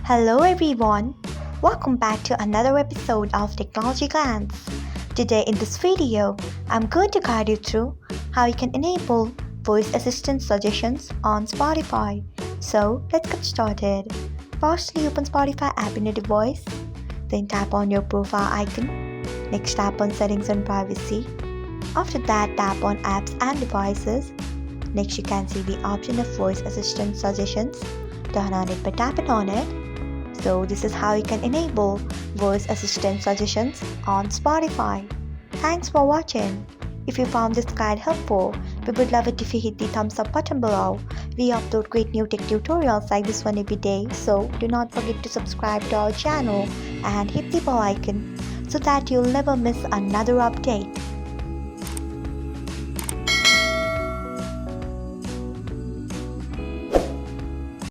Hello everyone, welcome back to another episode of Technologyglance. Today in this video, I'm going to guide you through how you can enable voice assistant suggestions on Spotify. So let's get started. Firstly, open Spotify app in your device, then tap on your profile icon. Next, tap on settings and privacy. After that, tap on apps and devices. Next, you can see the option of voice assistant suggestions. Turn on it by tapping on it. So this is how you can enable voice assistant suggestions on Spotify. Thanks for watching. If you found this guide helpful, we would love it if you hit the thumbs up button below. We upload great new tech tutorials like this one every day, so do not forget to subscribe to our channel and hit the bell icon so that you'll never miss another update.